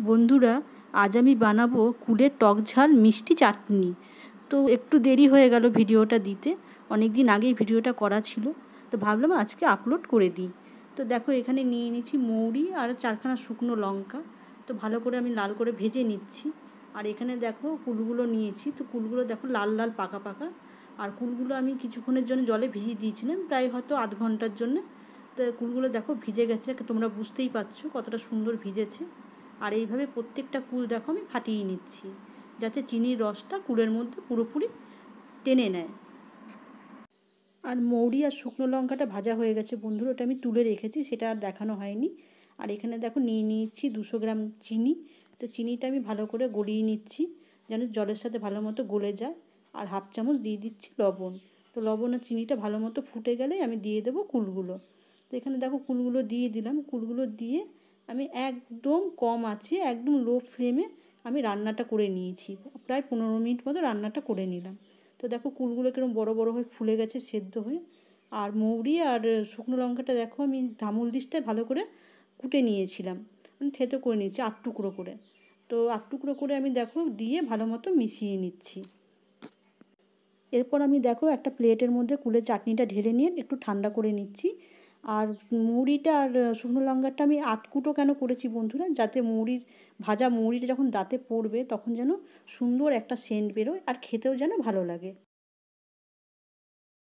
বন্ধুরা, আজ আমি বানাবো কুলের টক ঝাল মিষ্টি চাটনি। তো একটু দেরি হয়ে গেল ভিডিওটা দিতে, অনেক দিন আগেই ভিডিওটা করা ছিল, তো ভাবলাম আজকে আপলোড করে দিই। তো দেখো এখানে নিয়ে নিচ্ছি মৌরি আর 4খানা শুকনো লঙ্কা। তো ভালো করে আমি লাল করে ভেজে নিচ্ছি। আর এখানে দেখো কুলগুলো নিয়েছি, তো কুলগুলো দেখো লাল লাল পাকা পাকা। আর কুলগুলো আমি কিছুক্ষণের জন্য জলে ভিজিয়ে দিয়েছিলাম, প্রায় হয়তো আধ ঘন্টার জন্য। তো কুলগুলো দেখো ভিজে গেছে, তোমরা বুঝতেই পারছো কতটা সুন্দর ভিজেছে। আর এইভাবে প্রত্যেকটা কুল দেখো আমি ফাটিয়ে নিচ্ছি, যাতে চিনির রসটা কুলের মধ্যে পুরোপুরি টেনে নেয়। আর মৌরি আর শুকনো লঙ্কাটা ভাজা হয়ে গেছে বন্ধুরা, ওটা আমি তুলে রেখেছি, সেটা আর দেখানো হয়নি। আর এখানে দেখো নিয়ে নিচ্ছি 200 গ্রাম চিনি। তো চিনিটা আমি ভালো করে গলিয়ে নিচ্ছি, যেন জলের সাথে ভালো মতো গলে যায়। আর হাফ চামচ দিয়ে দিচ্ছি লবণ। তো লবণ আর চিনিটা ভালো মতো ফুটে গেলে আমি দিয়ে দেবো কুলগুলো। তো এখানে দেখো কুলগুলো দিয়ে দিলাম। কুলগুলো দিয়ে আমি একদম কম আছে, একদম লো ফ্লেমে আমি রান্নাটা করে নিয়েছি। প্রায় 15 মিনিট মতো রান্নাটা করে নিলাম। তো দেখো কুলগুলো কিরকম বড় বড় হয়ে ফুলে গেছে, সেদ্ধ হয়ে। আর মৌরি আর শুকনো লঙ্কাটা দেখো আমি ধামুল দিশটায় ভালো করে কুটে নিয়েছিলাম, মানে থেতো করে নিয়েছি 8 টুকরো করে। তো 8 টুকরো করে আমি দেখো দিয়ে ভালো মতো মিশিয়ে নিচ্ছি। এরপর আমি দেখো একটা প্লেটের মধ্যে কুলের চাটনিটা ঢেলে নিয়ে একটু ঠান্ডা করে নিচ্ছি। আর মৌরিটা আর শুকনো লঙ্কাটা আমি আধকুটো কেন করেছি বন্ধুরা, যাতে ভাজা মৌরিটা যখন দাঁতে পড়বে তখন যেন সুন্দর একটা সেন্ট বেরোয় আর খেতেও যেন ভালো লাগে।